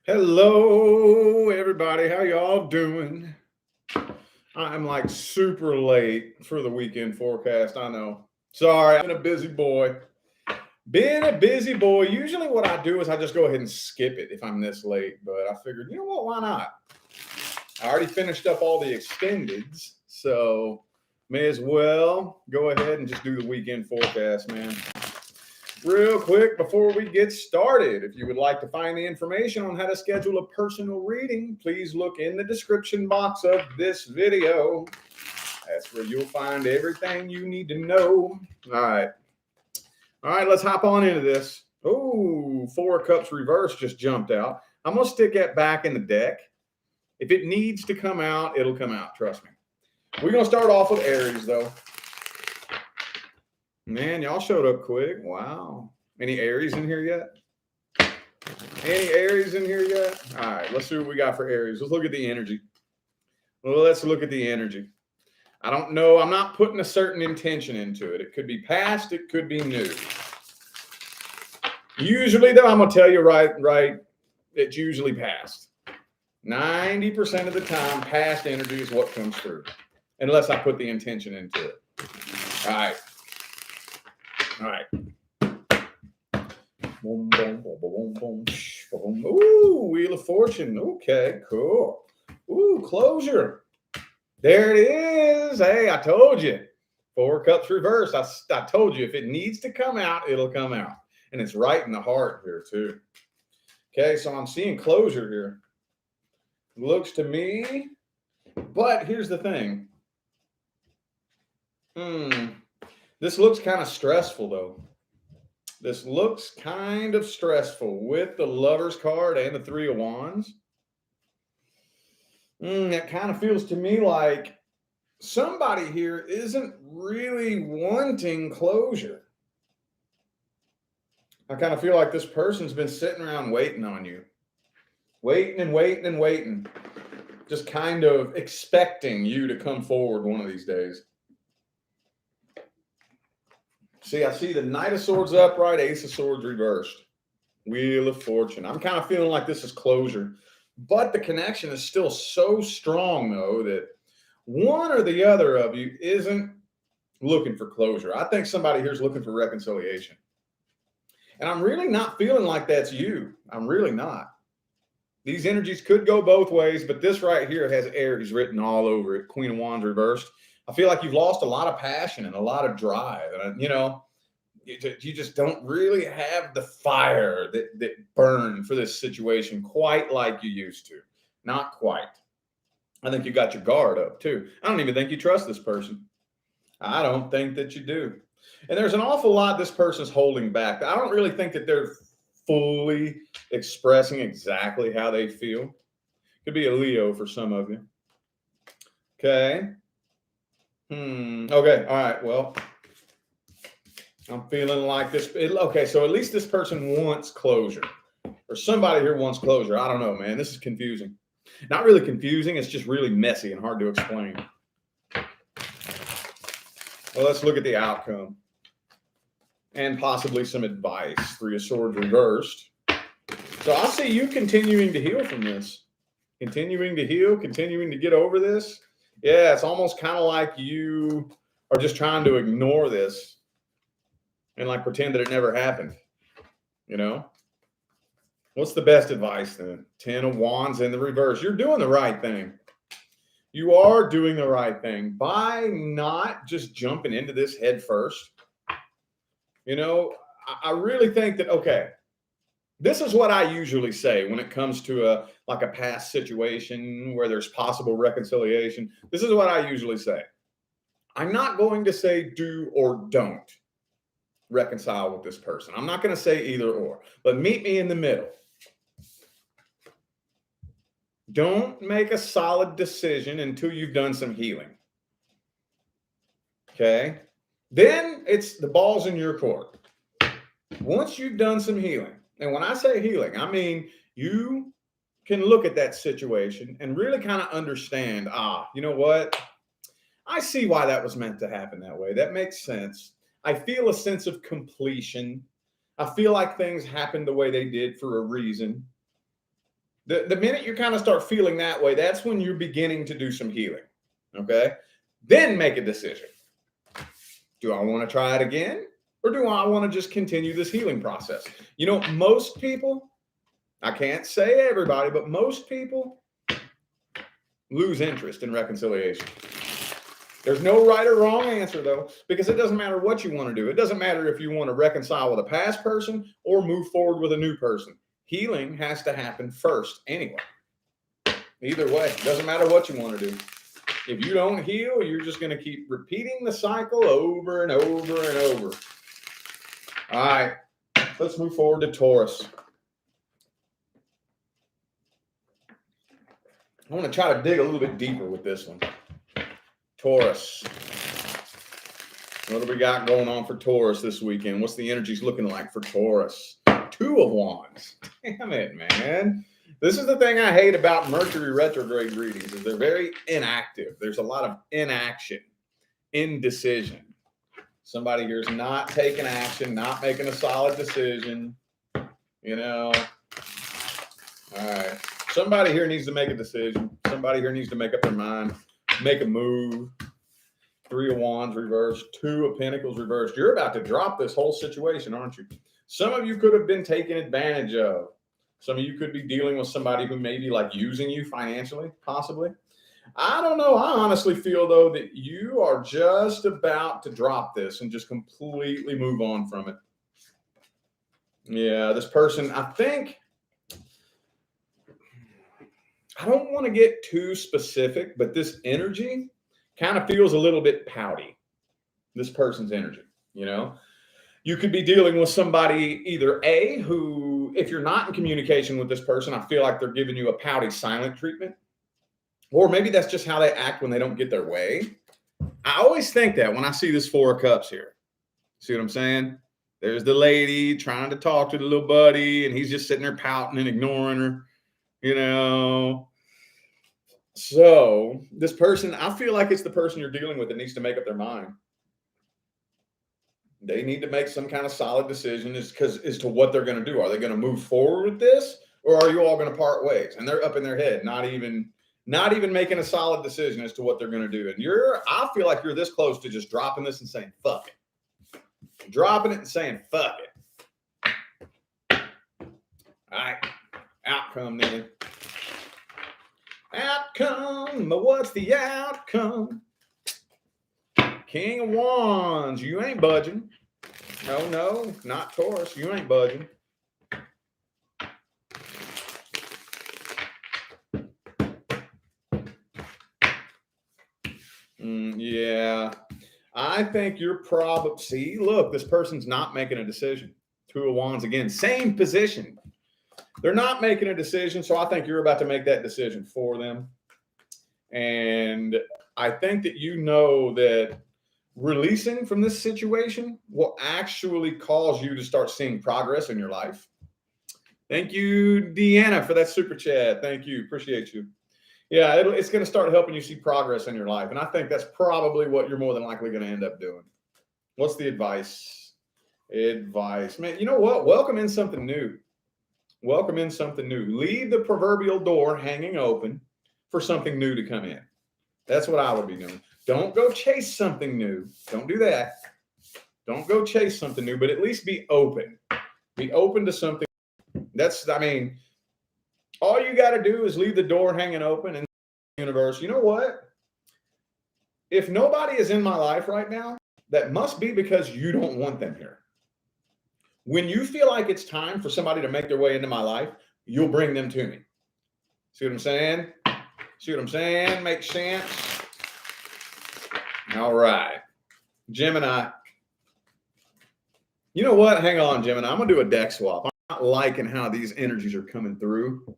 Hello, everybody. How y'all doing? I'm like super late for the weekend forecast. I know. Sorry, I've been a busy boy. Been a busy boy. Usually, what I do is I just go ahead and skip it if I'm this late. But I figured, you know what? Why not? I already finished up all the extendeds, so may as well go ahead and just do the weekend forecast, man. Real quick before we get started, if you would like to find the information on how to schedule a personal reading, please look in the description box of this video. That's where you'll find everything you need to know. All right, let's hop on into this. Oh, 4 of Cups reverse just jumped out. I'm going to stick that back in the deck. If it needs to come out, it'll come out. Trust me. We're going to start off with Aries, though. Man, y'all showed up quick. Wow. Any Aries in here yet? Any Aries in here yet? All right, let's see what we got for Aries. Let's look at the energy. Well, let's look at the energy. I don't know. I'm not putting a certain intention into it. It could be past. It could be new. Usually, though, I'm going to tell you right, it's usually past. 90% of the time, past energy is what comes through, unless I put the intention into it. All right. All right. Boom, boom, boom, boom, boom, boom. Ooh, Wheel of Fortune. Okay, cool. Ooh, closure. There it is. Hey, I told you. 4 Cups reverse. I told you if it needs to come out, it'll come out. And it's right in the heart here, too. Okay, so I'm seeing closure here. Looks to me. But here's the thing. This looks kind of stressful, though. This looks kind of stressful with the Lover's card and the 3 of Wands. It kind of feels to me like somebody here isn't really wanting closure. I kind of feel like this person's been sitting around waiting on you. Waiting and waiting and waiting. Just kind of expecting you to come forward one of these days. See, I see the Knight of Swords upright, Ace of Swords reversed. Wheel of Fortune. I'm kind of feeling like this is closure. But the connection is still so strong, though, that one or the other of you isn't looking for closure. I think somebody here is looking for reconciliation. And I'm really not feeling like that's you. I'm really not. These energies could go both ways, but this right here has Aries written all over it. Queen of Wands reversed. I feel like you've lost a lot of passion and a lot of drive. And, you just don't really have the fire that burned for this situation quite like you used to. Not quite. I think you got your guard up, too. I don't even think you trust this person. I don't think that you do. And there's an awful lot this person's holding back. I don't really think that they're fully expressing exactly how they feel. Could be a Leo for some of you. Okay. Okay. All right. Well, I'm feeling like this. Okay. So at least this person wants closure, or somebody here wants closure. I don't know, man. This is confusing. Not really confusing. It's just really messy and hard to explain. Well, let's look at the outcome and possibly some advice. 3 of Swords reversed. So I see you continuing to heal from this. Continuing to heal, continuing to get over this. Yeah, it's almost kind of like you are just trying to ignore this and like pretend that it never happened. You know? What's the best advice then? 10 of Wands in the reverse. You're doing the right thing. You are doing the right thing by not just jumping into this head first. I really think that, okay, this is what I usually say when it comes to a past situation where there's possible reconciliation. This is what I usually say. I'm not going to say do or don't reconcile with this person. I'm not going to say either or, but meet me in the middle. Don't make a solid decision until you've done some healing. Okay? Then it's the ball's in your court. Once you've done some healing, and when I say healing, I mean you can look at that situation and really kind of understand, you know what? I see why that was meant to happen that way. That makes sense. I feel a sense of completion. I feel like things happened the way they did for a reason. The minute you kind of start feeling that way, that's when you're beginning to do some healing. Okay. Then make a decision. Do I want to try it again? Or do I want to just continue this healing process? You know, most people, I can't say everybody, but most people lose interest in reconciliation. There's no right or wrong answer, though, because it doesn't matter what you want to do. It doesn't matter if you want to reconcile with a past person or move forward with a new person. Healing has to happen first anyway. Either way, it doesn't matter what you want to do. If you don't heal, you're just going to keep repeating the cycle over and over and over. All right, let's move forward to Taurus. I want to try to dig a little bit deeper with this one. Taurus. What do we got going on for Taurus this weekend? What's the energies looking like for Taurus? 2 of Wands. Damn it, man. This is the thing I hate about Mercury retrograde readings, is they're very inactive. There's a lot of inaction, indecision. Somebody here is not taking action, not making a solid decision. You know. All right. Somebody here needs to make a decision. Somebody here needs to make up their mind, make a move. 3 of Wands reversed, 2 of Pentacles reversed. You're about to drop this whole situation, aren't you? Some of you could have been taken advantage of. Some of you could be dealing with somebody who may be like using you financially, possibly. I don't know. I honestly feel, though, that you are just about to drop this and just completely move on from it. Yeah, this person, I think, I don't want to get too specific, but this energy kind of feels a little bit pouty. This person's energy, you know? You could be dealing with somebody either A, who, if you're not in communication with this person, I feel like they're giving you a pouty silent treatment. Or maybe that's just how they act when they don't get their way. I always think that when I see this 4 of Cups here. See what I'm saying? There's the lady trying to talk to the little buddy, and he's just sitting there pouting and ignoring her, you know. So this person, I feel like it's the person you're dealing with that needs to make up their mind. They need to make some kind of solid decision as to what they're going to do. Are they going to move forward with this, or are you all going to part ways? And they're up in their head, not even making a solid decision as to what they're going to do. And I feel like you're this close to just dropping this and saying, fuck it. Dropping it and saying, fuck it. All right. Outcome then. Outcome. What's the outcome? King of Wands. You ain't budging. No, not Taurus. You ain't budging. Yeah. I think you're probably, see, look, this person's not making a decision. 2 of Wands again, same position. They're not making a decision, so I think you're about to make that decision for them. And I think that you know that releasing from this situation will actually cause you to start seeing progress in your life. Thank you, Deanna, for that super chat. Thank you. Appreciate you. Yeah, it's going to start helping you see progress in your life. And I think that's probably what you're more than likely going to end up doing. What's the advice? Advice. Man, you know what? Welcome in something new. Welcome in something new. Leave the proverbial door hanging open for something new to come in. That's what I would be doing. Don't go chase something new. Don't do that. Don't go chase something new, but at least be open. Be open to something. All you got to do is leave the door hanging open in the universe. You know what? If nobody is in my life right now, that must be because you don't want them here. When you feel like it's time for somebody to make their way into my life, you'll bring them to me. See what I'm saying? See what I'm saying? Makes sense? All right. Gemini. You know what? Hang on, Gemini. I'm going to do a deck swap. I'm not liking how these energies are coming through.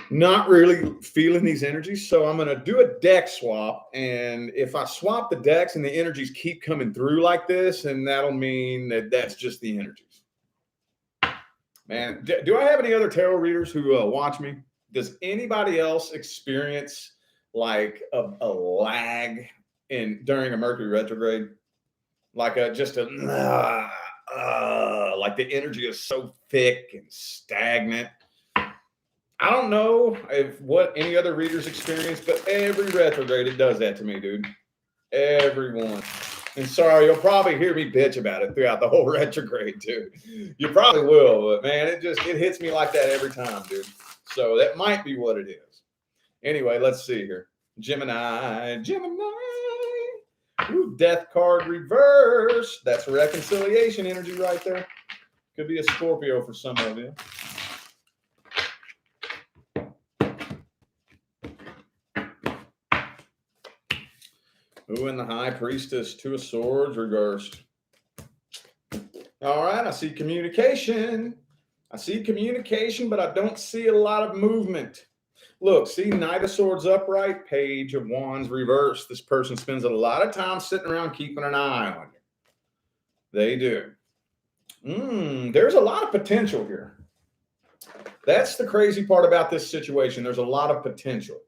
Not really feeling these energies. So I'm going to do a deck swap. And if I swap the decks and the energies keep coming through like this, and that'll mean that that's just the energies. Man, do I have any other tarot readers who watch me? Does anybody else experience like a lag during a Mercury retrograde? Like like the energy is so thick and stagnant. I don't know if what any other readers experience, but every retrograde, it does that to me, dude. Everyone. And sorry, you'll probably hear me bitch about it throughout the whole retrograde, too. You probably will, but man, it hits me like that every time, dude. So that might be what it is. Anyway, let's see here. Gemini. Ooh, death card reverse. That's reconciliation energy right there. Could be a Scorpio for some of you. Ooh, and the High Priestess, Two of Swords reversed. All right, I see communication. But I don't see a lot of movement. Look, see Knight of Swords upright, Page of Wands reversed. This person spends a lot of time sitting around keeping an eye on you. They do. There's a lot of potential here. That's the crazy part about this situation. There's a lot of potential.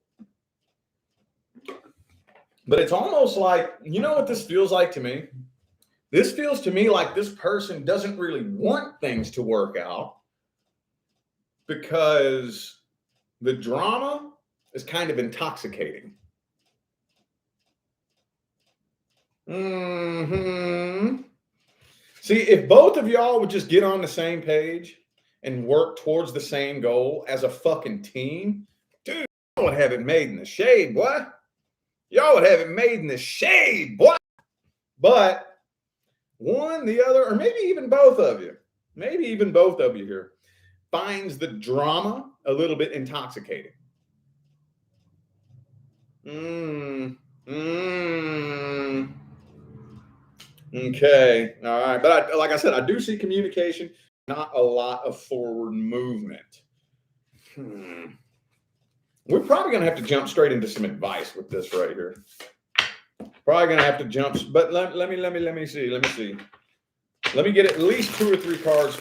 But it's almost like, you know what this feels like to me? This feels to me like this person doesn't really want things to work out because the drama is kind of intoxicating. See, if both of y'all would just get on the same page and work towards the same goal as a fucking team, dude, y'all would have it made in the shade, boy. Y'all would have it made in the shade, boy. But one, the other, or maybe even both of you here, finds the drama a little bit intoxicating. Okay. All right. But like I said, I do see communication, not a lot of forward movement. We're probably going to have to jump straight into some advice with this right here. Probably going to have to jump, but let me see. Let me get at least 2 or 3 cards.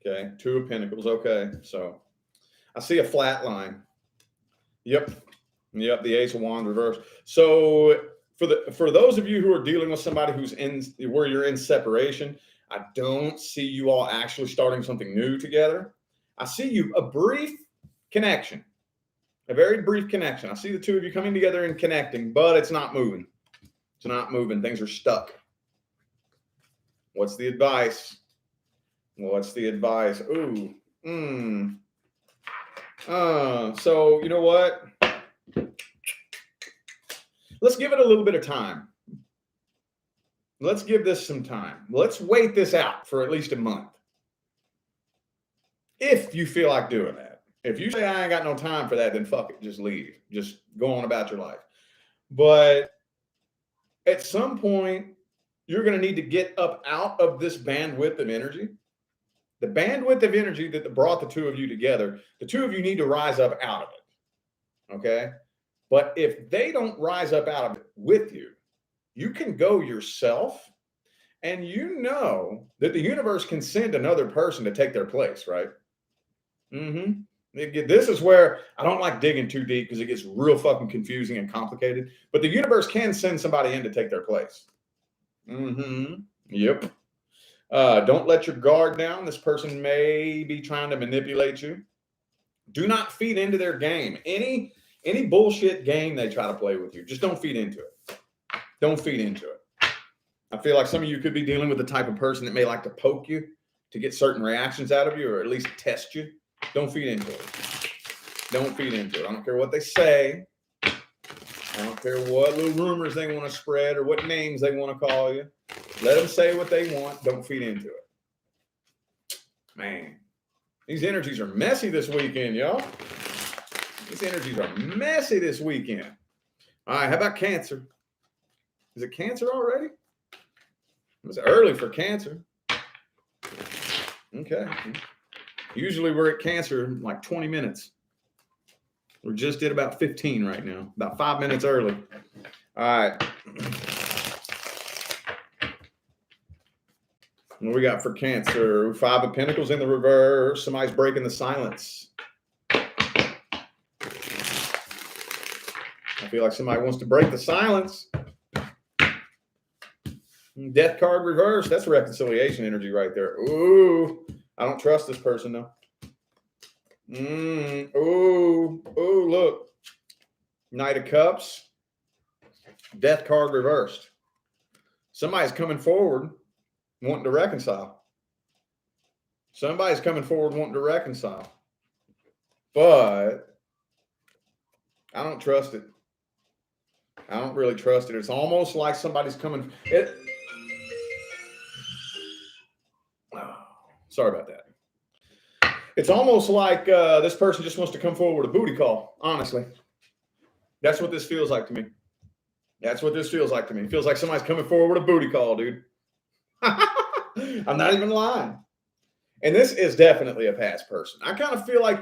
Okay, 2 of Pentacles. Okay, so I see a flat line. Yep, the Ace of Wands reverse. So for those of you who are dealing with somebody who's where you're in separation, I don't see you all actually starting something new together. I see you a brief connection, a very brief connection. I see the 2 of you coming together and connecting, but it's not moving. It's not moving. Things are stuck. What's the advice? Ooh. So you know what? Let's give it a little bit of time. Let's give this some time. Let's wait this out for at least a month. If you feel like doing that. If you say, I ain't got no time for that, then fuck it. Just leave. Just go on about your life. But at some point, you're going to need to get up out of this bandwidth of energy. The bandwidth of energy that brought the 2 of you together, the 2 of you need to rise up out of it. Okay? But if they don't rise up out of it with you, you can go yourself, and you know that the universe can send another person to take their place, right? This is where I don't like digging too deep because it gets real fucking confusing and complicated. But the universe can send somebody in to take their place. Yep. Don't let your guard down. This person may be trying to manipulate you. Do not feed into their game. Any bullshit game they try to play with you, just don't feed into it. Don't feed into it. I feel like some of you could be dealing with the type of person that may like to poke you to get certain reactions out of you, or at least test you. Don't feed into it. Don't feed into it. I don't care what they say. I don't care what little rumors they want to spread or what names they want to call you. Let them say what they want. Don't feed into it. Man, these energies are messy this weekend, y'all. These energies are messy this weekend. All right, how about Cancer? Is it Cancer already? It was early for Cancer. Okay. Usually we're at Cancer in like 20 minutes. We're just at about 15 right now, about 5 minutes early. All right. What we got for Cancer? 5 of Pentacles in the reverse. Somebody's breaking the silence. I feel like somebody wants to break the silence. Death card reversed. That's reconciliation energy right there. Ooh, I don't trust this person though. Ooh, look. Knight of Cups. Death card reversed. Somebody's coming forward wanting to reconcile. Somebody's coming forward wanting to reconcile. But I don't trust it. I don't really trust it. It's almost like somebody's coming. Sorry about that. It's almost like this person just wants to come forward with a booty call, honestly. That's what this feels like to me. That's what this feels like to me. It feels like somebody's coming forward with a booty call, dude. I'm not even lying. And this is definitely a past person. I kind of feel like,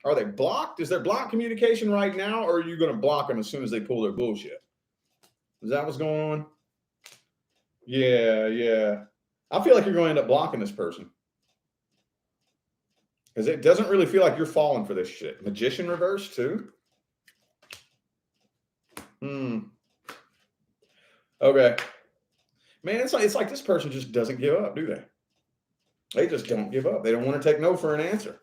are they blocked? Is there blocked communication right now, or are you going to block them as soon as they pull their bullshit? Is that what's going on? Yeah. I feel like you're going to end up blocking this person. Because it doesn't really feel like you're falling for this shit. Magician reverse, too? Okay. Man, it's like this person just doesn't give up, do they? They just don't give up. They don't want to take no for an answer.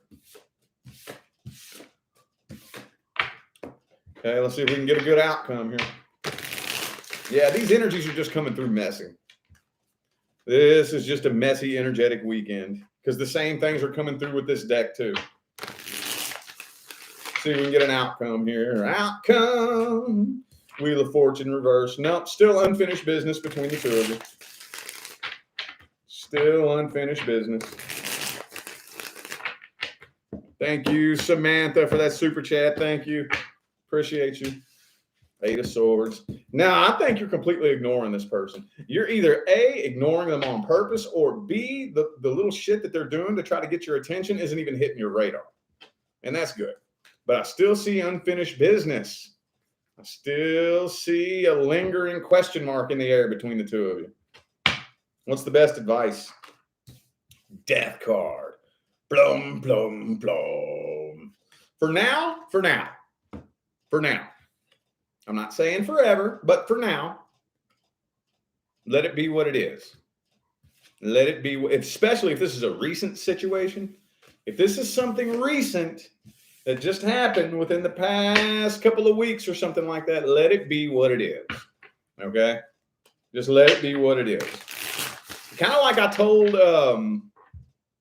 Okay, let's see if we can get a good outcome here. Yeah, these energies are just coming through messy. This is just a messy, energetic weekend because the same things are coming through with this deck too. See if we can get an outcome here. Outcome. Wheel of Fortune reverse. Nope, still unfinished business between the two of you. Still unfinished business. Thank you, Samantha, for that super chat. Thank you. Appreciate you. Eight of Swords. Now, I think you're completely ignoring this person. You're either A, ignoring them on purpose, or B, the little shit that they're doing to try to get your attention isn't even hitting your radar. And that's good. But I still see unfinished business. I still see a lingering question mark in the air between the two of you. What's the best advice? Death card. Blum, blum, blum. For now. I'm not saying forever, but for now, let it be what it is. Let it be, especially if this is a recent situation. If this is something recent that just happened within the past couple of weeks or something like that, let it be what it is. Okay? Just let it be what it is. Kind of like I told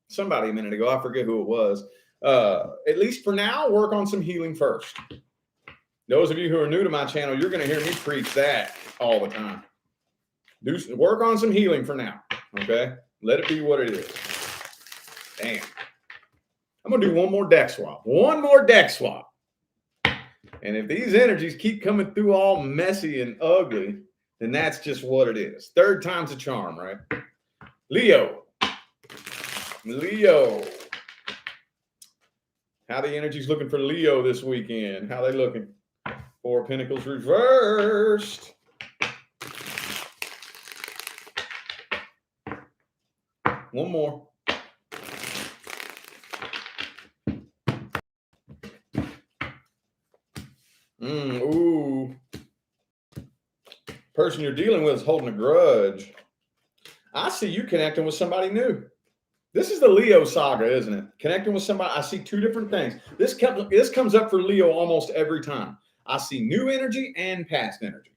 somebody a minute ago, I forget who it was. At least for now, work on some healing first. Those of you who are new to my channel, you're going to hear me preach that all the time. Work on some healing for now. Okay? Let it be what it is. Damn. I'm going to do one more deck swap. One more deck swap. And if these energies keep coming through all messy and ugly, then that's just what it is. Third time's a charm, right? Leo. How the energy's looking for Leo this weekend? How they looking? Four of Pentacles reversed. One more. Ooh. Person you're dealing with is holding a grudge. I see you connecting with somebody new. This is the Leo saga, isn't it? Connecting with somebody. I see two different things. This comes up for Leo almost every time. I see new energy and past energy.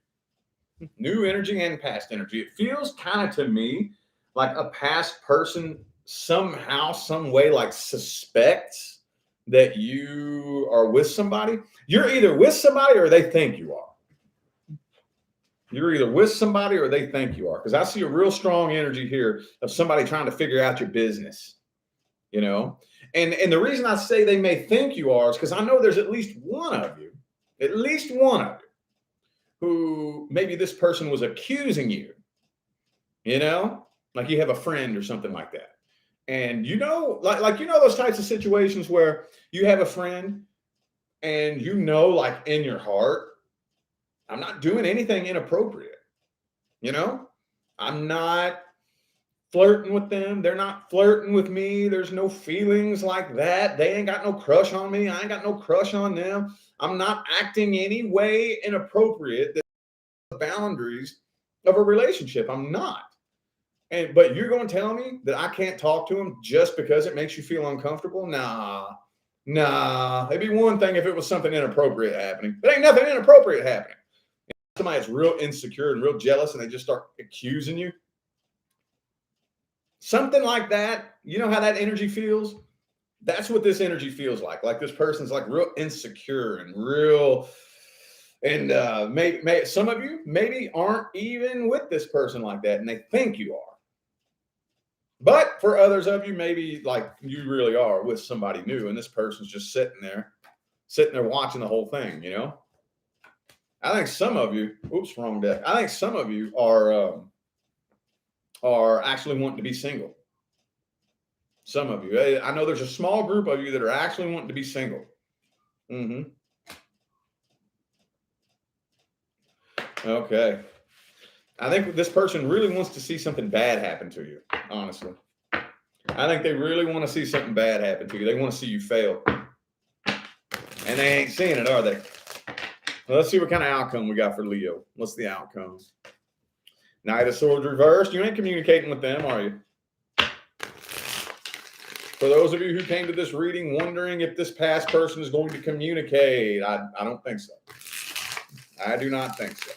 New energy and past energy. It feels kind of to me like a past person somehow, some way, like suspects that you are with somebody. You're either with somebody or they think you are. You're either with somebody or they think you are. Because I see a real strong energy here of somebody trying to figure out your business. You know? And the reason I say they may think you are is because I know there's at least one of you, who maybe this person was accusing you. You know? Like you have a friend or something like that. And you know, like you know those types of situations where you have a friend and you know, like in your heart, I'm not doing anything inappropriate. You know, I'm not flirting with them. They're not flirting with me. There's no feelings like that. They ain't got no crush on me. I ain't got no crush on them. I'm not acting any way inappropriate that the boundaries of a relationship. I'm not. But you're going to tell me that I can't talk to him just because it makes you feel uncomfortable? Nah. It'd be one thing if it was something inappropriate happening. But ain't nothing inappropriate happening. Somebody that's real insecure and real jealous and they just start accusing you. Something like that. You know how that energy feels? That's what this energy feels like. Like this person's like real insecure and real. And maybe some of you maybe aren't even with this person like that and they think you are. But for others of you, maybe like you really are with somebody new and this person's just sitting there watching the whole thing, you know? I think some of you, oops, wrong deck. I think some of you are actually wanting to be single. Some of you. I know there's a small group of you that are actually wanting to be single. Okay. I think this person really wants to see something bad happen to you, honestly. I think they really want to see something bad happen to you. They want to see you fail. And they ain't seeing it, are they? Well, let's see what kind of outcome we got for Leo. What's the outcome? Knight of Swords reversed. You ain't communicating with them, are you? For those of you who came to this reading wondering if this past person is going to communicate, I don't think so. I do not think so.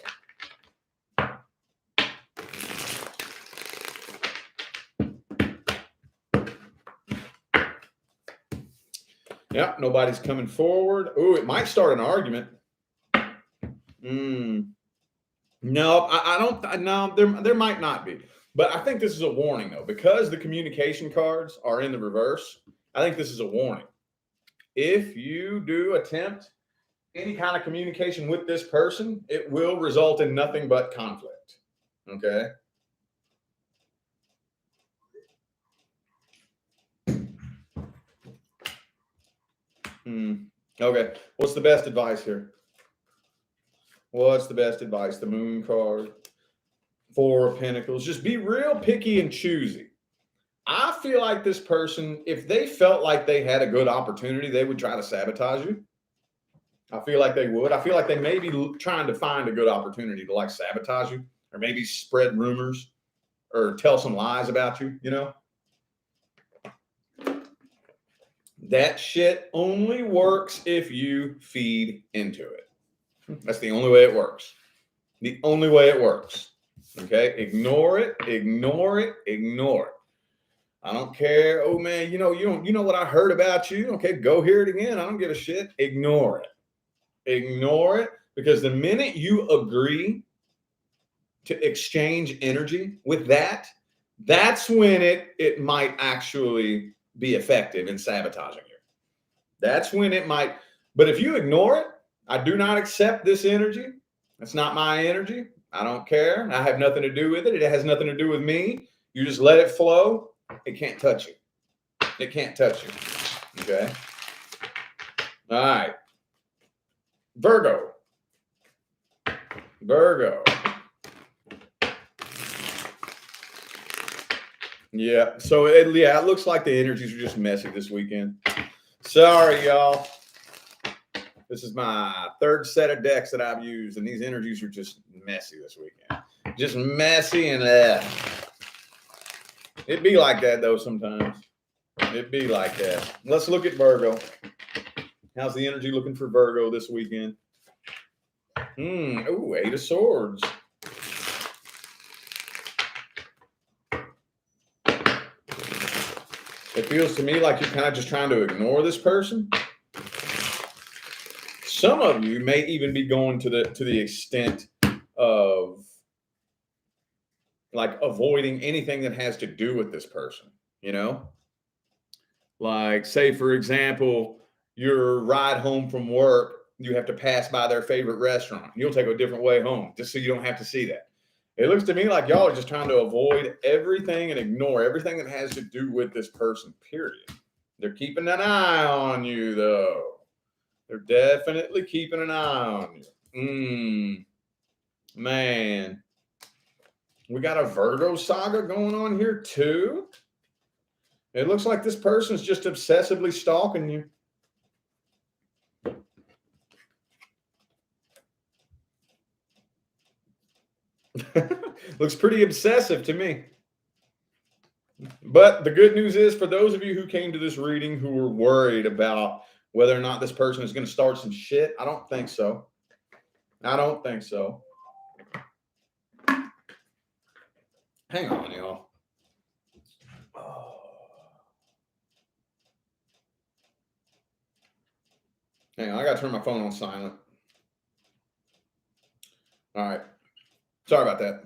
Yep, nobody's coming forward. Oh, it might start an argument. No, I don't. No, there might not be. But I think this is a warning, though, because the communication cards are in the reverse. I think this is a warning. If you do attempt any kind of communication with this person, it will result in nothing but conflict. Okay. Okay. What's the best advice here? What's the best advice? The Moon card, Four of Pentacles. Just be real picky and choosy. I feel like this person, if they felt like they had a good opportunity, they would try to sabotage you. I feel like they would. I feel like they may be trying to find a good opportunity to like sabotage you or maybe spread rumors or tell some lies about you, you know? That shit only works if you feed into it. That's the only way it works. The only way it works. Okay? Ignore it, ignore it, ignore it. I don't care. Oh man, you know what I heard about you. Okay, go hear it again. I don't give a shit. Ignore it. Ignore it, because the minute you agree to exchange energy with that, that's when it might actually be effective in sabotaging you. That's when it might. But if you ignore it, I do not accept this energy. It's not my energy. I don't care. I have nothing to do with it. It has nothing to do with me. You just let it flow. It can't touch you. It can't touch you. Okay. All right. Virgo. Yeah. So it looks like the energies are just messy this weekend. Sorry, y'all. This is my third set of decks that I've used, and these energies are just messy this weekend. Just messy and it'd be like that though sometimes. It'd be like that. Let's look at Virgo. How's the energy looking for Virgo this weekend? Oh, Eight of Swords. It feels to me like you're kind of just trying to ignore this person. Some of you may even be going to the extent of like avoiding anything that has to do with this person, you know? Like, say, for example, your ride home from work, you have to pass by their favorite restaurant. You'll take a different way home just so you don't have to see that. It looks to me like y'all are just trying to avoid everything and ignore everything that has to do with this person, period. They're keeping an eye on you, though. They're definitely keeping an eye on you. Man. We got a Virgo saga going on here, too. It looks like this person's just obsessively stalking you. Looks pretty obsessive to me. But the good news is, for those of you who came to this reading who were worried about whether or not this person is going to start some shit, I don't think so. I don't think so. Hang on, y'all. Hang on, I got to turn my phone on silent. All right. Sorry about that.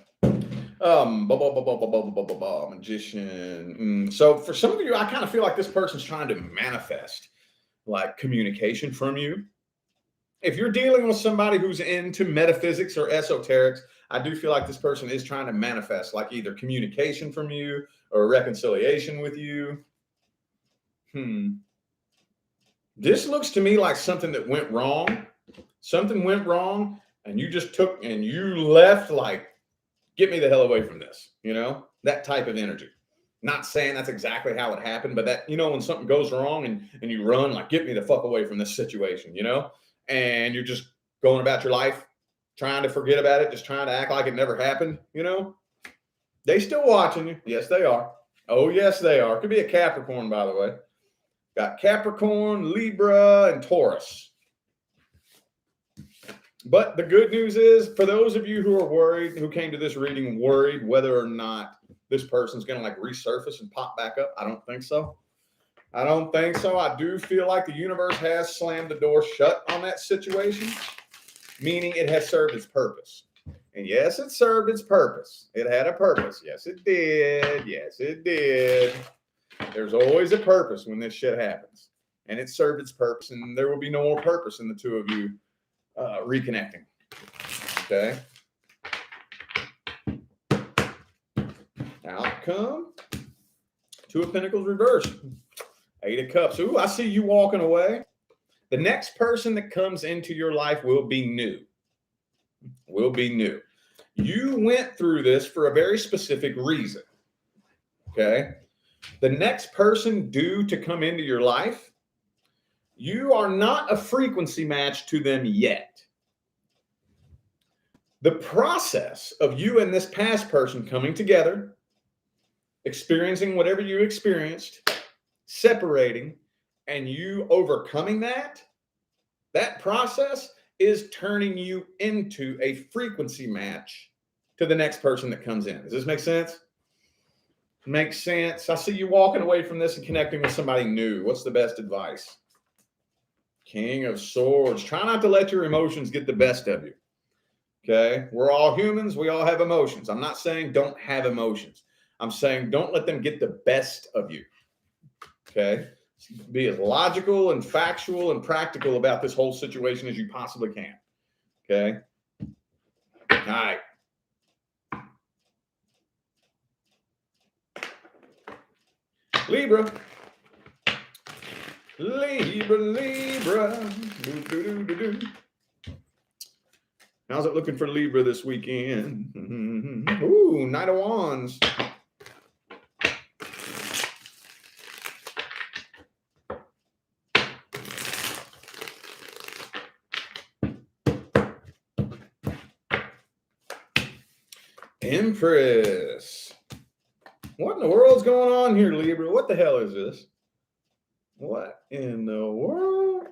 Magician. So for some of you, I kind of feel like this person's trying to manifest like communication from you. If you're dealing with somebody who's into metaphysics or esoterics, I do feel like this person is trying to manifest like either communication from you or reconciliation with you. This looks to me like something that went wrong. Something went wrong and you just took and you left like, get me the hell away from this, you know, that type of energy. Not saying that's exactly how it happened, but that, you know, when something goes wrong and you run, like, get me the fuck away from this situation, you know, and you're just going about your life, trying to forget about it, just trying to act like it never happened, you know, they still watching you. Yes, they are. Oh, yes, they are. Could be a Capricorn, by the way. Got Capricorn, Libra, and Taurus. But the good news is, for those of you who are worried, who came to this reading worried whether or not this person's going to like resurface and pop back up, I don't think so. I don't think so. I do feel like the universe has slammed the door shut on that situation, meaning it has served its purpose. And yes, it served its purpose. It had a purpose. Yes, it did. Yes, it did. There's always a purpose when this shit happens. And it served its purpose, and there will be no more purpose in the two of you reconnecting. Okay. Outcome. Two of Pentacles reversed. Eight of Cups. Ooh, I see you walking away. The next person that comes into your life will be new. Will be new. You went through this for a very specific reason. Okay. The next person due to come into your life, you are not a frequency match to them yet. The process of you and this past person coming together, experiencing whatever you experienced, separating, and you overcoming that process is turning you into a frequency match to the next person that comes in. Does this make sense? Makes sense. I see you walking away from this and connecting with somebody new. What's the best advice? King of Swords. Try not to let your emotions get the best of you. Okay. We're all humans. We all have emotions. I'm not saying don't have emotions. I'm saying don't let them get the best of you. Okay. Be as logical and factual and practical about this whole situation as you possibly can. Okay. All right. Libra. Libra. How's it looking for Libra this weekend? Ooh, Knight of Wands. Empress. What in the world's going on here, Libra? What the hell is this? What in the world?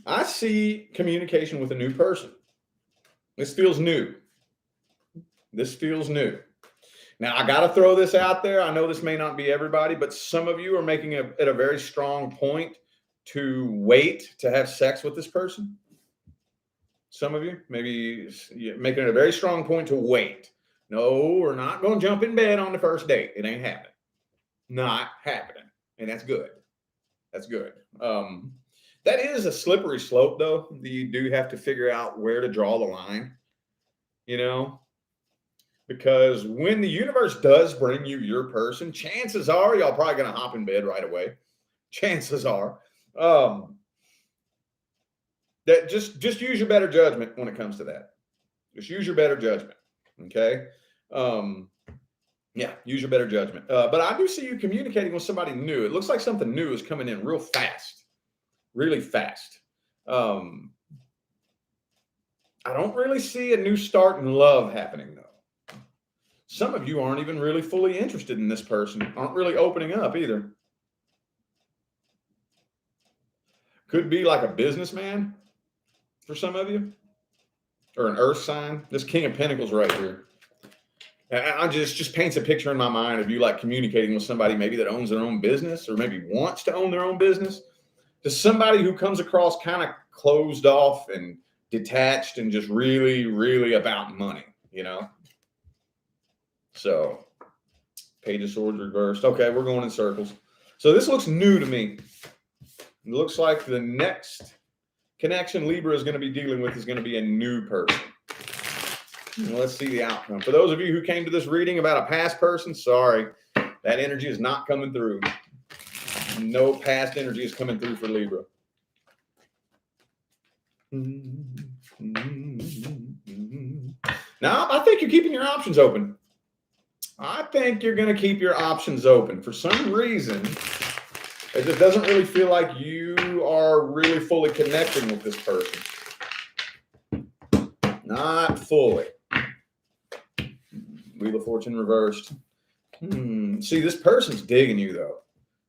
I see communication with a new person. This feels new. This feels new. Now, I got to throw this out there. I know this may not be everybody, but some of you are making it a very strong point to wait to have sex with this person. Some of you, maybe making it a very strong point to wait. No, we're not going to jump in bed on the first date. It ain't happening. Not happening. And that's good. That's good. That is a slippery slope, though. You do have to figure out where to draw the line, you know, because when the universe does bring you your person, chances are y'all probably going to hop in bed right away. Chances are. That just use your better judgment when it comes to that. Just use your better judgment. Okay. Yeah, use your better judgment. But I do see you communicating with somebody new. It looks like something new is coming in real fast, really fast. I don't really see a new start in love happening, though. Some of you aren't even really fully interested in this person, aren't really opening up either. Could be like a businessman for some of you, or an earth sign. This King of Pentacles right here. I just paints a picture in my mind of you like communicating with somebody maybe that owns their own business or maybe wants to own their own business. To somebody who comes across kind of closed off and detached and just really, really about money, you know? So, Page of Swords reversed. Okay, we're going in circles. So this looks new to me. It looks like the next connection Libra is going to be dealing with is going to be a new person. Let's see the outcome. For those of you who came to this reading about a past person, sorry, that energy is not coming through. No past energy is coming through for Libra. Now, I think you're keeping your options open. I think you're going to keep your options open. For some reason, it just doesn't really feel like you are really fully connecting with this person. Not fully. Wheel of Fortune reversed. See, this person's digging you, though.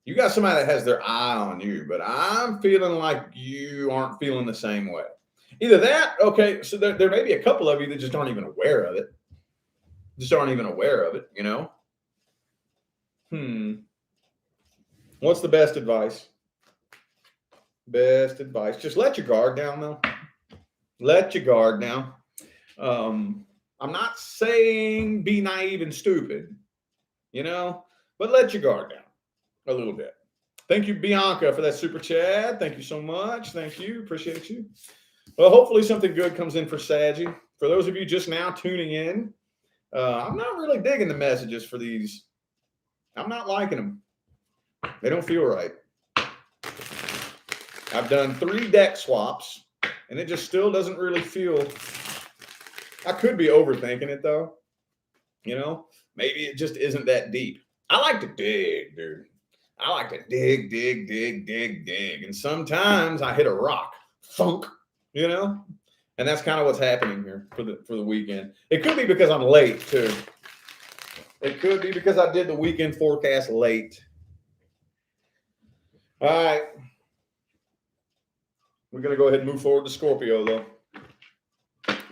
You got somebody that has their eye on you, but I'm feeling like you aren't feeling the same way. Either that, okay, so there may be a couple of you that just aren't even aware of it. Just aren't even aware of it, you know? What's the best advice? Best advice. Just let your guard down, though. Let your guard down. I'm not saying be naive and stupid, you know, but let your guard down a little bit. Thank you, Bianca, for that super chat. Thank you so much. Thank you. Appreciate you. Well, hopefully something good comes in for Saggy. For those of you just now tuning in, I'm not really digging the messages for these. I'm not liking them. They don't feel right. I've done 3 deck swaps, and it just still doesn't really feel. I could be overthinking it, though. You know, maybe it just isn't that deep. I like to dig, dude. I like to dig. And sometimes I hit a rock. Thunk, you know? And that's kind of what's happening here for the weekend. It could be because I'm late, too. It could be because I did the weekend forecast late. All right. We're going to go ahead and move forward to Scorpio, though.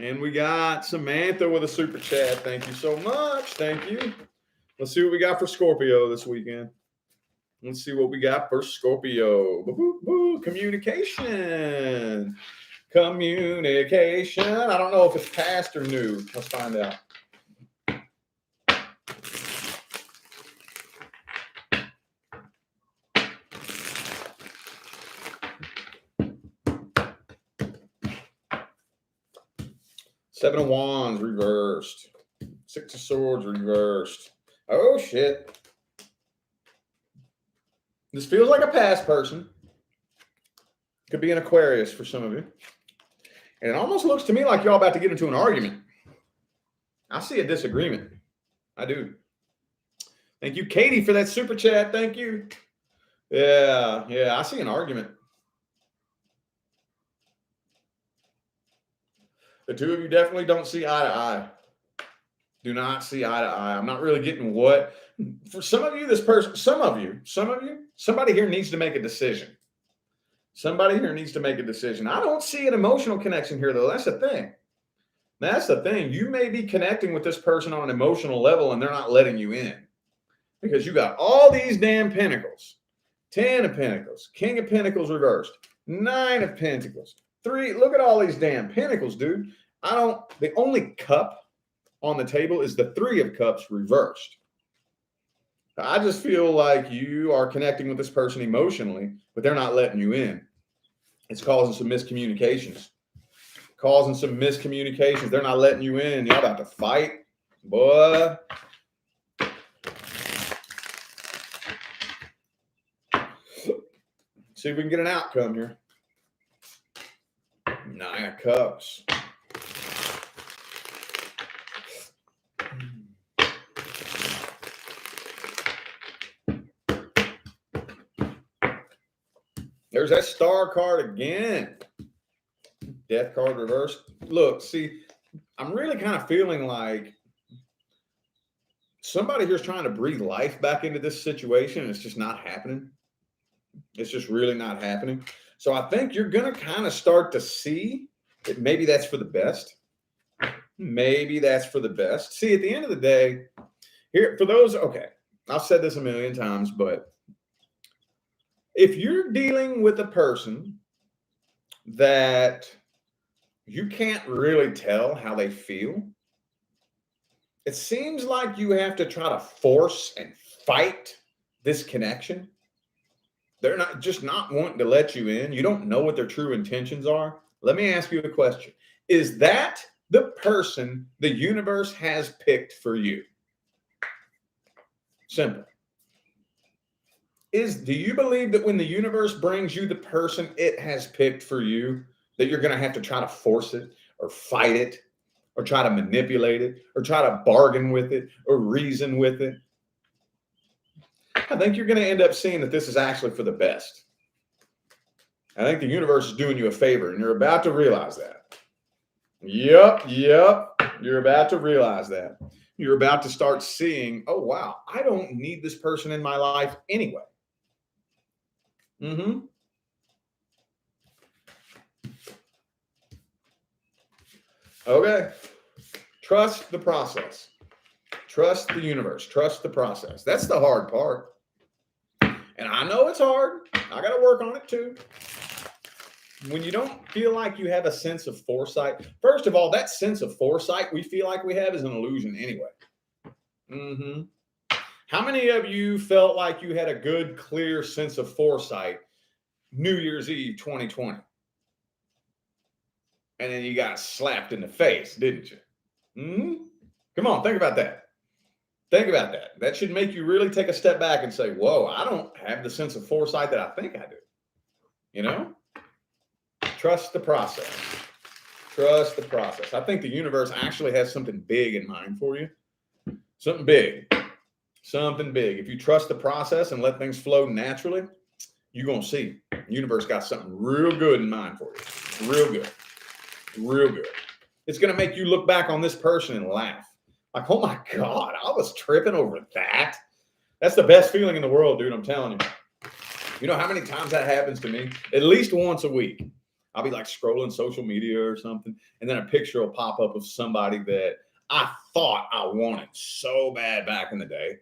And we got Samantha with a super chat. Thank you so much. Thank you. Let's see what we got for Scorpio this weekend. Let's see what we got for Scorpio. Communication. Communication. I don't know if it's past or new. Let's find out. Seven of Wands reversed. 6 of Swords reversed. Oh, shit. This feels like a past person. Could be an Aquarius for some of you. And it almost looks to me like y'all about to get into an argument. I see a disagreement. I do. Thank you, Katie, for that super chat. Thank you. Yeah, I see an argument. The two of you definitely don't see eye to eye. Do not see eye to eye. I'm not really getting what. For some of you, this person, some of you, somebody here needs to make a decision. Somebody here needs to make a decision. I don't see an emotional connection here, though. That's the thing. That's the thing. You may be connecting with this person on an emotional level, and they're not letting you in. Because you got all these damn pentacles. 10 of Pentacles. King of Pentacles reversed. 9 of Pentacles. 3. Look at all these damn pentacles, dude. The only cup on the table is the 3 of Cups reversed. I just feel like you are connecting with this person emotionally, but they're not letting you in. It's causing some miscommunications. They're not letting you in. Y'all about to fight, boy. See if we can get an outcome here. 9 of Cups. There's that star card again. Death card reversed. Look, see, I'm really kind of feeling like somebody here's trying to breathe life back into this situation, and it's just not happening. It's just really not happening. So I think you're going to kind of start to see that maybe that's for the best. Maybe that's for the best. See, at the end of the day, here, for those, okay, I've said this a million times, but if you're dealing with a person that you can't really tell how they feel, it seems like you have to try to force and fight this connection. They're not wanting to let you in. You don't know what their true intentions are. Let me ask you a question. Is that the person the universe has picked for you? Simple. Do you believe that when the universe brings you the person it has picked for you, that you're going to have to try to force it or fight it or try to manipulate it or try to bargain with it or reason with it? I think you're going to end up seeing that this is actually for the best. I think the universe is doing you a favor, and you're about to realize that. Yep. You're about to realize that. You're about to start seeing, oh, wow, I don't need this person in my life anyway. Okay. Trust the process. Trust the universe. Trust the process. That's the hard part. And I know it's hard. I got to work on it too. When you don't feel like you have a sense of foresight, first of all, that sense of foresight we feel like we have is an illusion anyway. How many of you felt like you had a good, clear sense of foresight New Year's Eve 2020? And then you got slapped in the face, didn't you? Come on, think about that. Think about that. That should make you really take a step back and say, whoa, I don't have the sense of foresight that I think I do. You know? Trust the process. Trust the process. I think the universe actually has something big in mind for you. Something big. Something big. If you trust the process and let things flow naturally, you're going to see the universe got something real good in mind for you. Real good. Real good. It's going to make you look back on this person and laugh. Like, oh my God, I was tripping over that. That's the best feeling in the world, dude. I'm telling you. You know how many times that happens to me? At least once a week. I'll be like scrolling social media or something, and then a picture will pop up of somebody that I thought I wanted so bad back in the day.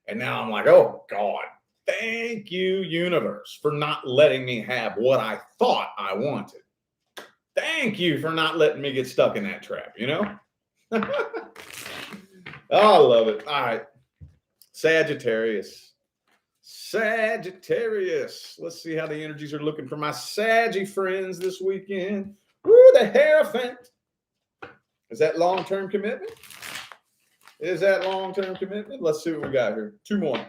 And now I'm like, oh God, thank you, universe, for not letting me have what I thought I wanted. Thank you for not letting me get stuck in that trap, you know? Oh, I love it. All right. Sagittarius. Let's see how the energies are looking for my Saggy friends this weekend. Woo, the Hierophant. Is that long-term commitment? Is that long-term commitment? Let's see what we got here. Two more.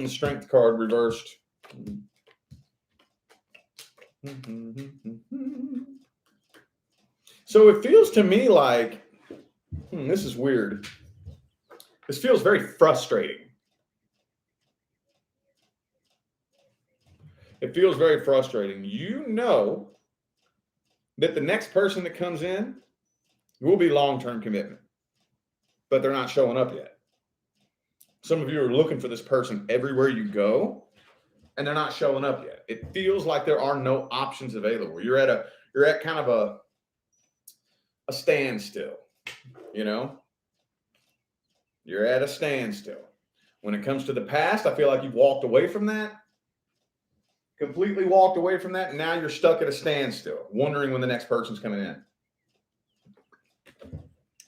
Strength card reversed. So it feels to me like, this is weird. This feels very frustrating. It feels very frustrating. You know that the next person that comes in will be long-term commitment, but they're not showing up yet. Some of you are looking for this person everywhere you go, and they're not showing up yet. It feels like there are no options available. You're at kind of a standstill, you know? You're at a standstill. When it comes to the past, I feel like you've walked away from that, completely walked away from that, and now you're stuck at a standstill, wondering when the next person's coming in.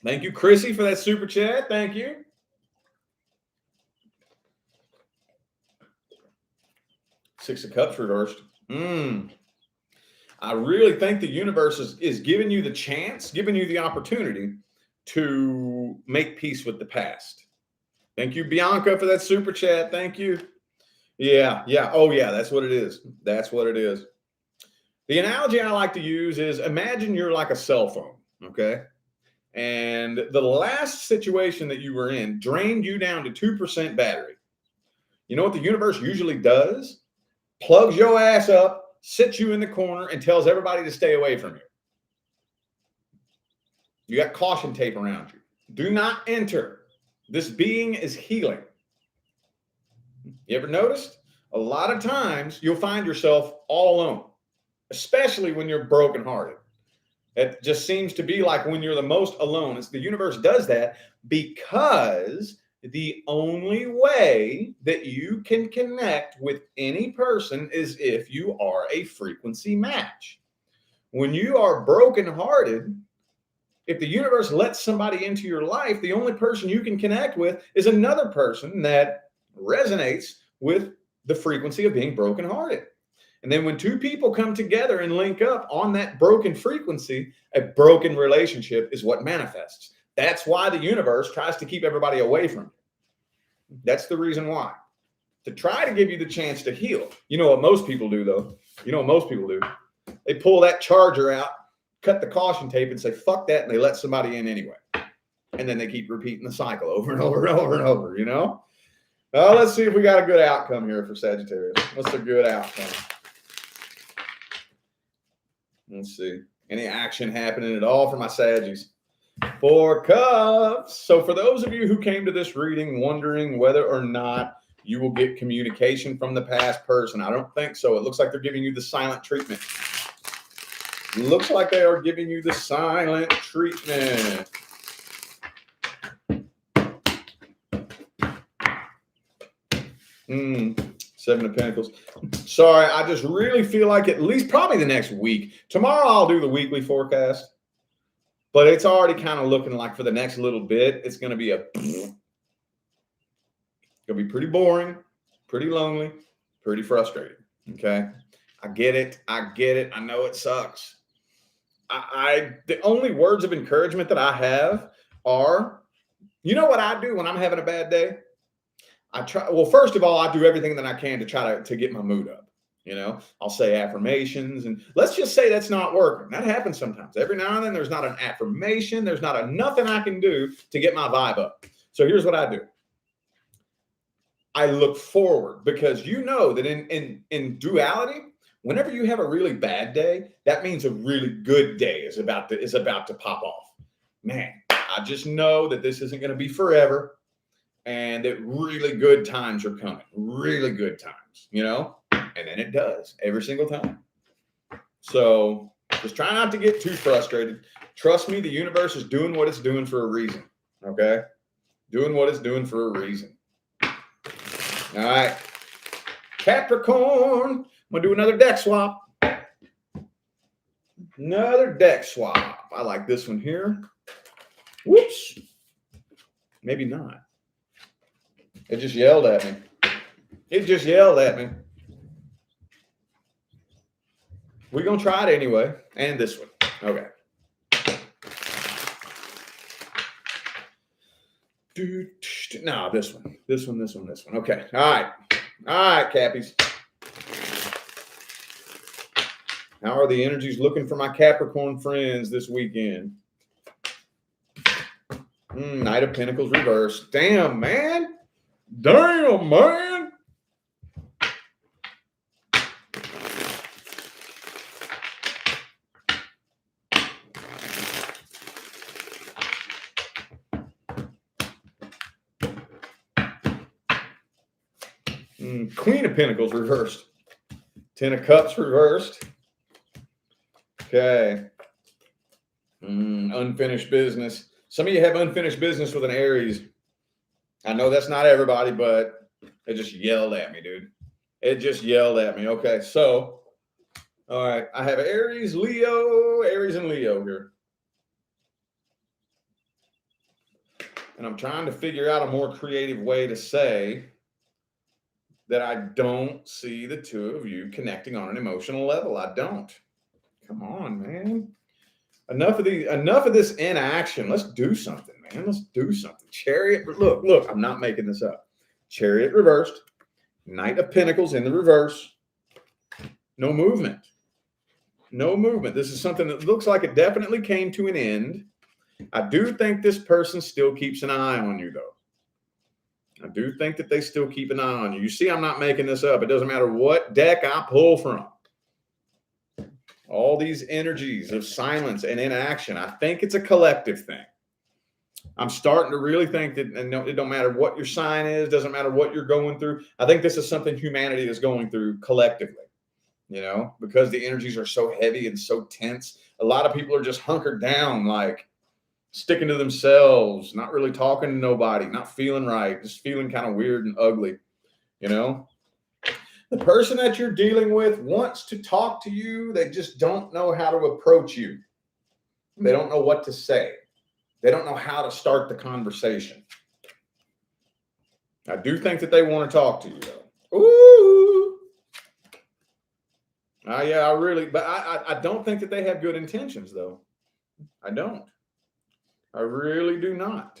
Thank you, Chrissy, for that super chat. Thank you. Six of Cups reversed. I really think the universe is giving you the chance, giving you the opportunity to make peace with the past. Thank you, Bianca, for that super chat. Thank you. Yeah. Oh, yeah, that's what it is. That's what it is. The analogy I like to use is imagine you're like a cell phone. Okay. And the last situation that you were in drained you down to 2% battery. You know what the universe usually does? Plugs your ass up, sits you in the corner, and tells everybody to stay away from you. You got caution tape around you. Do not enter. This being is healing. You ever noticed? A lot of times you'll find yourself all alone, especially when you're brokenhearted. It just seems to be like when you're the most alone. It's the universe does that because the only way that you can connect with any person is if you are a frequency match. When you are brokenhearted, if the universe lets somebody into your life, the only person you can connect with is another person that resonates with the frequency of being brokenhearted. And then when two people come together and link up on that broken frequency, a broken relationship is what manifests. That's why the universe tries to keep everybody away from you. That's the reason why. To try to give you the chance to heal. You know what most people do, though? You know what most people do? They pull that charger out, cut the caution tape, and say, fuck that, and they let somebody in anyway. And then they keep repeating the cycle over and over and over and over, you know? Well, let's see if we got a good outcome here for Sagittarius. What's a good outcome? Let's see. Any action happening at all for my Saggies? 4 Cups. So for those of you who came to this reading wondering whether or not you will get communication from the past person, I don't think so. It looks like they're giving you the silent treatment. Looks like they are giving you the silent treatment. Seven of Pentacles. Sorry, I just really feel like at least probably the next week. Tomorrow I'll do the weekly forecast. But it's already kind of looking like for the next little bit, it's going to be it's going to be pretty boring, pretty lonely, pretty frustrating. Okay. I get it. I get it. I know it sucks. The only words of encouragement that I have are, you know what I do when I'm having a bad day? Well, first of all, I do everything that I can to try to get my mood up. You know, I'll say affirmations, and let's just say that's not working. That happens sometimes. Every now and then there's not an affirmation. There's not nothing I can do to get my vibe up. So here's what I do. I look forward, because you know that in duality, whenever you have a really bad day, that means a really good day is about to pop off. Man, I just know that this isn't going to be forever, and that really good times are coming. Really good times, you know? And then it does every single time. So just try not to get too frustrated. Trust me, the universe is doing what it's doing for a reason. Okay? Doing what it's doing for a reason. All right. Capricorn. I'm going to do another deck swap. Another deck swap. I like this one here. Whoops. Maybe not. It just yelled at me. It just yelled at me. We're going to try it anyway. And this one. Okay. No, this one. This one, this one, this one. Okay. All right. All right, Cappies. How are the energies looking for my Capricorn friends this weekend? Knight of Pentacles reversed. Damn, man. Damn, man. Queen of Pentacles reversed. 10 of Cups reversed. Okay. Unfinished business. Some of you have unfinished business with an Aries. I know that's not everybody, but it just yelled at me, dude. It just yelled at me. Okay, so, all right. I have Aries, Leo, Aries and Leo here. And I'm trying to figure out a more creative way to say that I don't see the two of you connecting on an emotional level. I don't. Come on, man. Enough of this inaction. Let's do something, man. Let's do something. Chariot. Look, I'm not making this up. Chariot reversed. Knight of Pentacles in the reverse. No movement. No movement. This is something that looks like it definitely came to an end. I do think this person still keeps an eye on you, though. I do think that they still keep an eye on you. You see, I'm not making this up. It doesn't matter what deck I pull from. All these energies of silence and inaction. I think it's a collective thing. I'm starting to really think that, and it don't matter what your sign is, doesn't matter what you're going through. I think this is something humanity is going through collectively, you know, because the energies are so heavy and so tense. A lot of people are just hunkered down, like sticking to themselves, not really talking to nobody, not feeling right, just feeling kind of weird and ugly, you know. The person that you're dealing with wants to talk to you. They just don't know how to approach you. They don't know what to say. They don't know how to start the conversation. I do think that they want to talk to you, though. Ooh. Yeah, I really, but I don't think that they have good intentions, though. I don't. I really do not.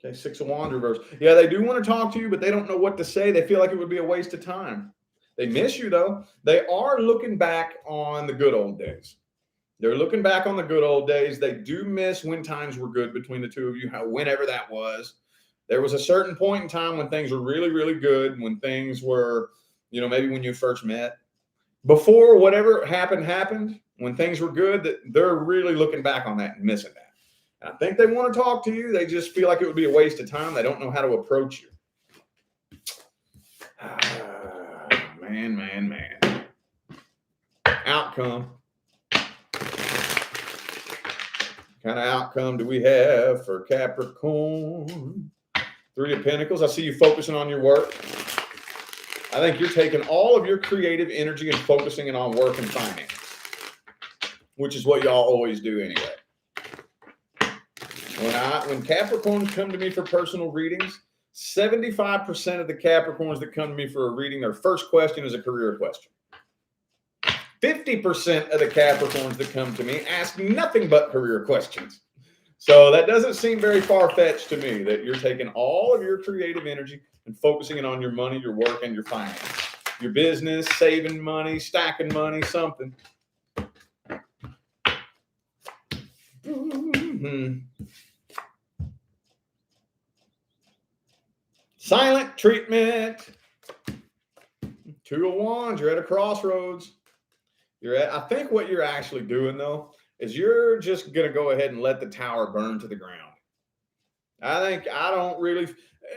Okay, Six of Wands reverse. Yeah, they do want to talk to you, but they don't know what to say. They feel like it would be a waste of time. They miss you, though. They are looking back on the good old days. They're looking back on the good old days. They do miss when times were good between the two of you, whenever that was. There was a certain point in time when things were really, really good, when things were, you know, maybe when you first met. Before whatever happened, when things were good, that they're really looking back on that and missing that. And I think they want to talk to you. They just feel like it would be a waste of time. They don't know how to approach you. Man. Outcome. What kind of outcome do we have for Capricorn? Three of Pentacles. I see you focusing on your work. I think you're taking all of your creative energy and focusing it on work and finance, which is what y'all always do anyway. When Capricorns come to me for personal readings, 75% of the Capricorns that come to me for a reading, their first question is a career question. 50% of the Capricorns that come to me ask nothing but career questions. So that doesn't seem very far-fetched to me that you're taking all of your creative energy and focusing it on your money, your work, and your finance. Your business, saving money, stacking money, something. Silent treatment. Two of Wands, you're at a crossroads. I think what you're actually doing, though, is you're just going to go ahead and let the tower burn to the ground. I don't really,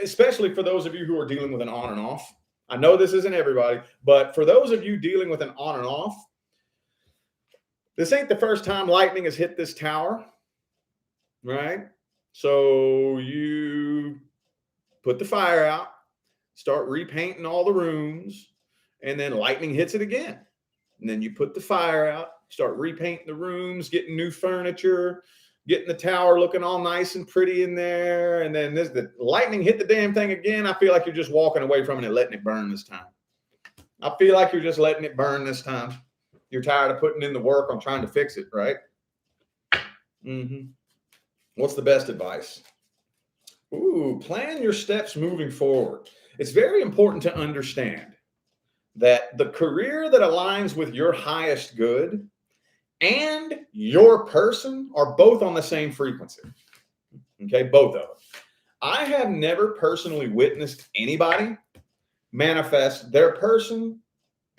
especially for those of you who are dealing with an on and off. I know this isn't everybody, but for those of you dealing with an on and off, this ain't the first time lightning has hit this tower, right? So you put the fire out, start repainting all the rooms, and then lightning hits it again. And then you put the fire out, start repainting the rooms, getting new furniture, getting the tower looking all nice and pretty in there. And then the lightning hit the damn thing again. I feel like you're just walking away from it and letting it burn this time. I feel like you're just letting it burn this time. You're tired of putting in the work on trying to fix it, right? What's the best advice? Ooh, plan your steps moving forward. It's very important to understand that the career that aligns with your highest good and your person are both on the same frequency. Okay, both of them. I have never personally witnessed anybody manifest their person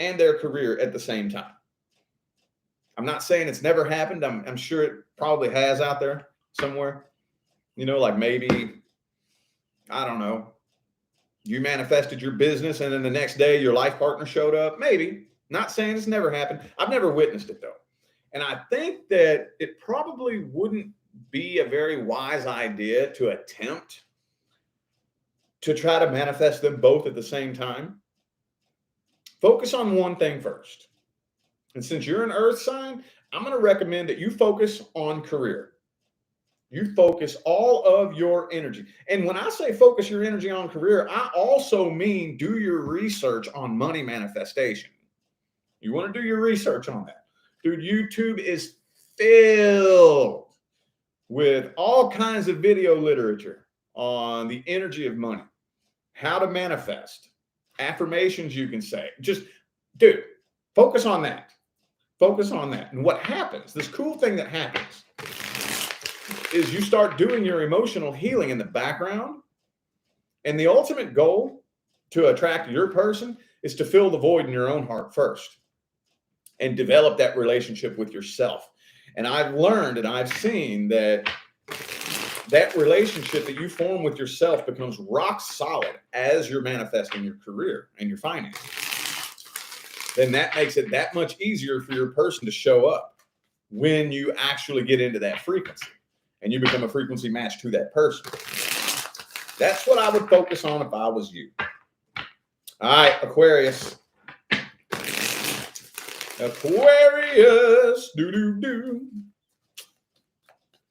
and their career at the same time. I'm not saying it's never happened. I'm sure it probably has out there somewhere. You know, like maybe, I don't know, you manifested your business and then the next day your life partner showed up. Maybe. Not saying it's never happened. I've never witnessed it, though. And I think that it probably wouldn't be a very wise idea to attempt to try to manifest them both at the same time. Focus on one thing first. And since you're an earth sign, I'm going to recommend that you focus on career. You focus all of your energy. And when I say focus your energy on career, I also mean do your research on money manifestation. You want to do your research on that. Dude, YouTube is filled with all kinds of video literature on the energy of money, how to manifest, affirmations you can say. Just, dude, Focus on that. Focus on that. And what happens, this cool thing that happens, is you start doing your emotional healing in the background. And the ultimate goal to attract your person is to fill the void in your own heart first and develop that relationship with yourself. And I've learned and I've seen that that relationship that you form with yourself becomes rock solid as you're manifesting your career and your finances. Then that makes it that much easier for your person to show up when you actually get into that frequency and you become a frequency match to that person. That's what I would focus on if I was you. All right, Aquarius. Aquarius. Do.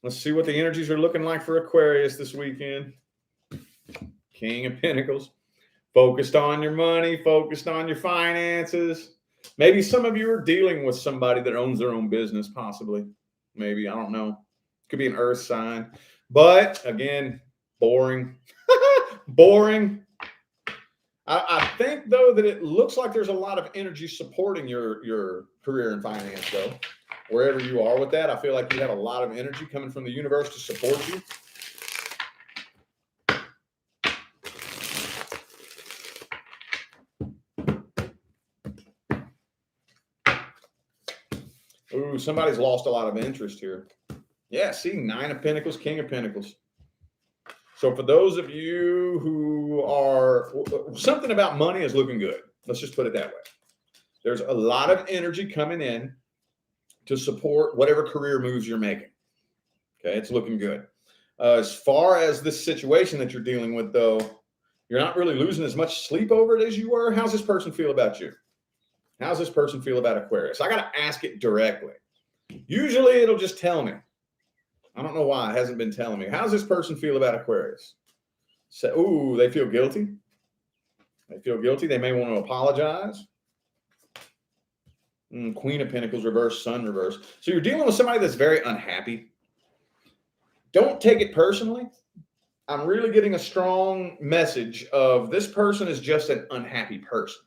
Let's see what the energies are looking like for Aquarius this weekend. King of Pentacles. Focused on your money, focused on your finances. Maybe some of you are dealing with somebody that owns their own business, possibly. Maybe, I don't know. Could be an earth sign. But, again, boring. Boring. I think, though, that it looks like there's a lot of energy supporting your career and finance, though. Wherever you are with that, I feel like you have a lot of energy coming from the universe to support you. Ooh, somebody's lost a lot of interest here. Yeah, see, 9 of Pentacles, King of Pentacles. So for those of you who are, something about money is looking good. Let's just put it that way. There's a lot of energy coming in to support whatever career moves you're making. Okay, it's looking good. As far as this situation that you're dealing with, though, you're not really losing as much sleep over it as you were. How's this person feel about you? How's this person feel about Aquarius? I got to ask it directly. Usually it'll just tell me. I don't know why it hasn't been telling me. How's this person feel about Aquarius? So, ooh, they feel guilty. They feel guilty. They may want to apologize. Queen of Pentacles reverse, Sun reverse. So you're dealing with somebody that's very unhappy. Don't take it personally. I'm really getting a strong message of this person is just an unhappy person.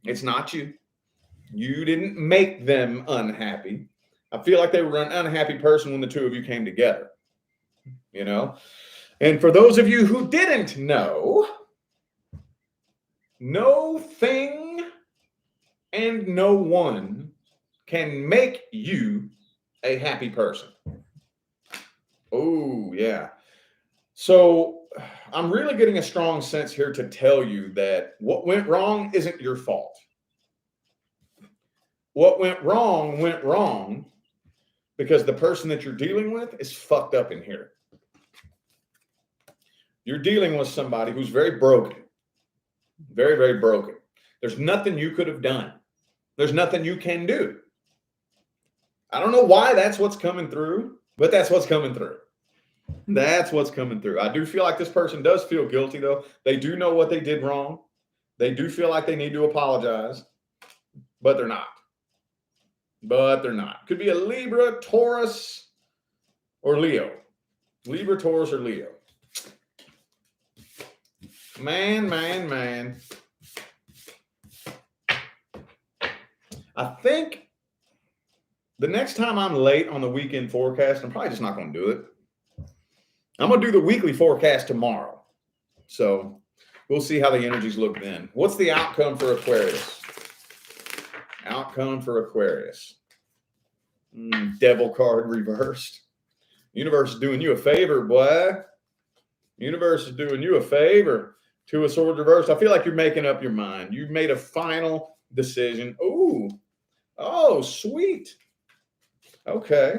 It's not you. You didn't make them unhappy. I feel like they were an unhappy person when the two of you came together, you know? And for those of you who didn't know, no thing and no one can make you a happy person. Oh, yeah. So I'm really getting a strong sense here to tell you that what went wrong isn't your fault. What went wrong because the person that you're dealing with is fucked up in here. You're dealing with somebody who's very broken. Very, very broken. There's nothing you could have done. There's nothing you can do. I don't know why that's what's coming through, but that's what's coming through. That's what's coming through. I do feel like this person does feel guilty, though. They do know what they did wrong. They do feel like they need to apologize, but they're not. But they're not. Could be a Libra, Taurus, or Leo. Libra, Taurus, or Leo. Man. I think the next time I'm late on the weekend forecast, I'm probably just not going to do it. I'm going to do the weekly forecast tomorrow. So we'll see how the energies look then. What's the outcome for Aquarius? Outcome for Aquarius. Devil card reversed. Universe is doing you a favor, boy. Universe is doing you a favor. 2 of Swords reversed. I feel like you're making up your mind. You've made a final decision. Ooh. Oh, sweet. Okay.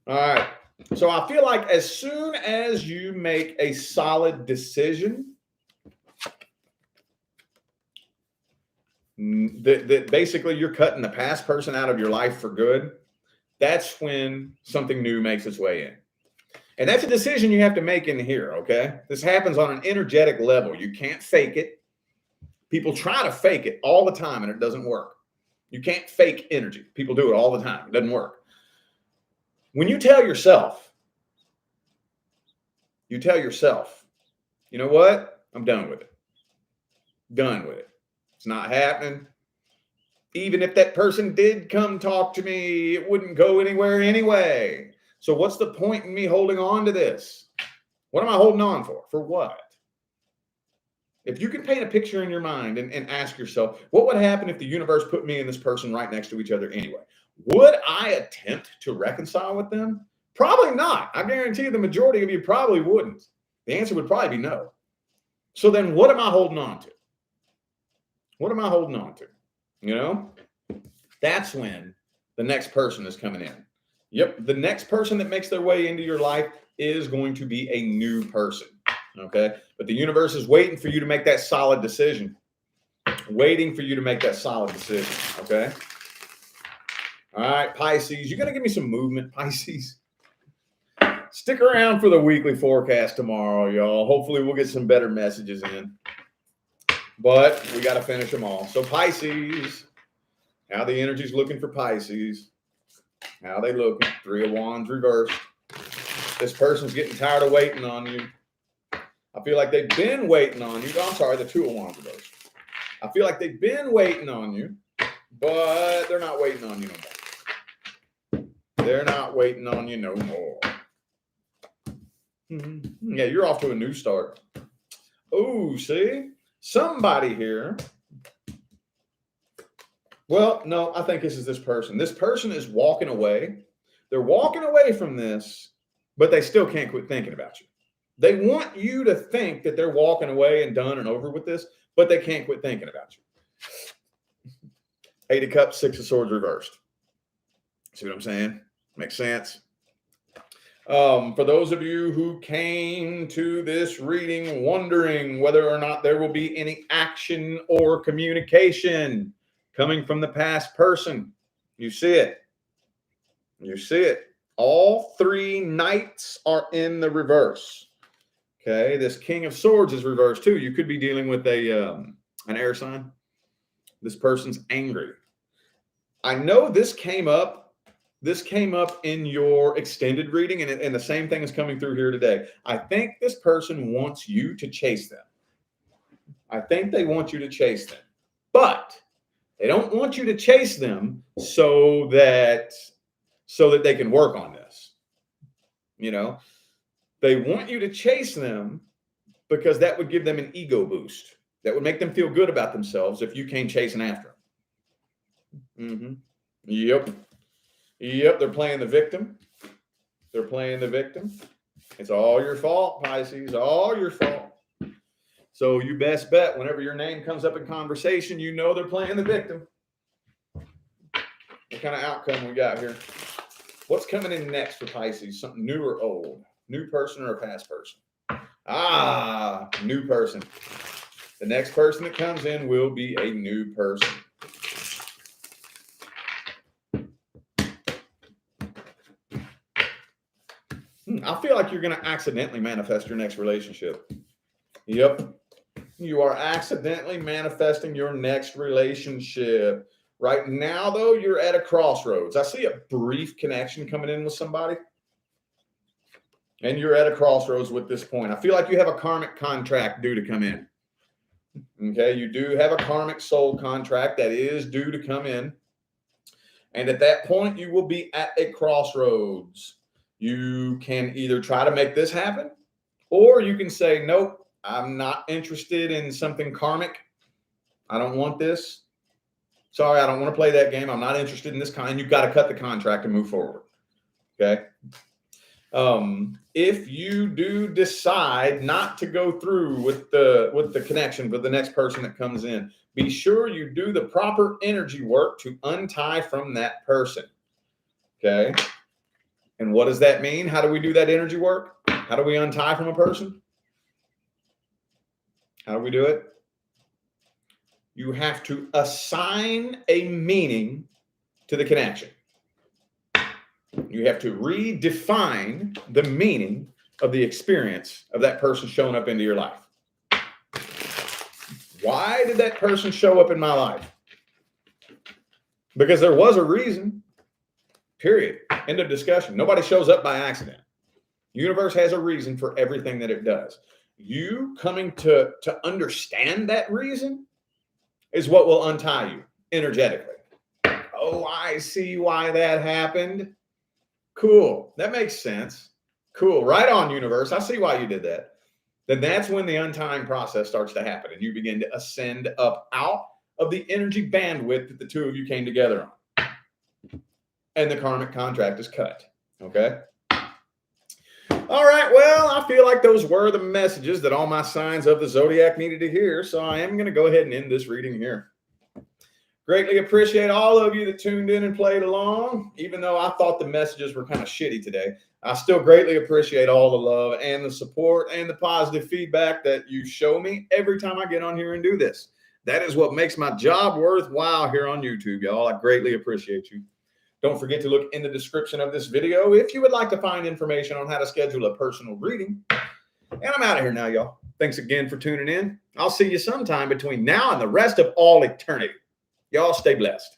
All right. So I feel like as soon as you make a solid decision, that basically you're cutting the past person out of your life for good, that's when something new makes its way in. And that's a decision you have to make in here, okay? This happens on an energetic level. You can't fake it. People try to fake it all the time, and it doesn't work. You can't fake energy. People do it all the time. It doesn't work. When you tell yourself, you know what? I'm done with it. Done with it. It's not happening. Even if that person did come talk to me, it wouldn't go anywhere anyway. So what's the point in me holding on to this? What am I holding on for? For what? If you can paint a picture in your mind and ask yourself, what would happen if the universe put me and this person right next to each other anyway? Would I attempt to reconcile with them? Probably not. I guarantee you the majority of you probably wouldn't. The answer would probably be no. So then what am I holding on to? What am I holding on to? You know, that's when the next person is coming in. Yep. The next person that makes their way into your life is going to be a new person. Okay. But the universe is waiting for you to make that solid decision. Waiting for you to make that solid decision. Okay. All right, Pisces, you're going to give me some movement, Pisces. Stick around for the weekly forecast tomorrow, y'all. Hopefully we'll get some better messages in. But we got to finish them all. So Pisces, how the energy's looking for Pisces. How they looking? 3 of Wands reversed. This person's getting tired of waiting on you. I feel like they've been waiting on you. I'm sorry, the 2 of Wands reversed. I feel like they've been waiting on you, but they're not waiting on you no more. They're not waiting on you no more. Yeah, you're off to a new start. Oh, see? Somebody here. Well, no, I think this is this person. This person is walking away. They're walking away from this, but they still can't quit thinking about you. They want you to think that they're walking away and done and over with this, but they can't quit thinking about you. 8 of Cups, 6 of Swords reversed. See what I'm saying? Makes sense. For those of you who came to this reading wondering whether or not there will be any action or communication coming from the past person, you see it. You see it. All 3 knights are in the reverse. Okay, this King of Swords is reversed too. You could be dealing with an air sign. This person's angry. I know this came up. This came up in your extended reading, and the same thing is coming through here today. I think this person wants you to chase them. I think they want you to chase them, but they don't want you to chase them so that they can work on this. You know, they want you to chase them because that would give them an ego boost. That would make them feel good about themselves if you came chasing after them. Yep. Yep, they're playing the victim. They're playing the victim. It's all your fault, Pisces, all your fault. So you best bet whenever your name comes up in conversation, you know they're playing the victim. What kind of outcome we got here? What's coming in next for Pisces? Something new or old? New person or a past person? Ah, new person. The next person that comes in will be a new person. I feel like you're going to accidentally manifest your next relationship. Yep. You are accidentally manifesting your next relationship. Right now, though, you're at a crossroads. I see a brief connection coming in with somebody. And you're at a crossroads with this point. I feel like you have a karmic contract due to come in. Okay, you do have a karmic soul contract that is due to come in. And at that point, you will be at a crossroads. You can either try to make this happen, or you can say, nope, I'm not interested in something karmic. I don't want this. Sorry, I don't want to play that game. I'm not interested in this kind. You've got to cut the contract and move forward. Okay. If you do decide not to go through with the connection with the next person that comes in, be sure you do the proper energy work to untie from that person. Okay. And what does that mean? How do we do that energy work? How do we untie from a person? How do we do it? You have to assign a meaning to the connection. You have to redefine the meaning of the experience of that person showing up into your life. Why did that person show up in my life? Because there was a reason. Period. End of discussion. Nobody shows up by accident. The universe has a reason for everything that it does. You coming to understand that reason is what will untie you energetically. Oh, I see why that happened. Cool. That makes sense. Cool. Right on, universe. I see why you did that. Then that's when the untying process starts to happen and you begin to ascend up out of the energy bandwidth that the two of you came together on. And the karmic contract is cut. Okay. All right. Well, I feel like those were the messages that all my signs of the zodiac needed to hear. So I am going to go ahead and end this reading here. Greatly appreciate all of you that tuned in and played along. Even though I thought the messages were kind of shitty today, I still greatly appreciate all the love and the support and the positive feedback that you show me every time I get on here and do this. That is what makes my job worthwhile here on YouTube, y'all. I greatly appreciate you. Don't forget to look in the description of this video if you would like to find information on how to schedule a personal reading. And I'm out of here now, y'all. Thanks again for tuning in. I'll see you sometime between now and the rest of all eternity. Y'all stay blessed.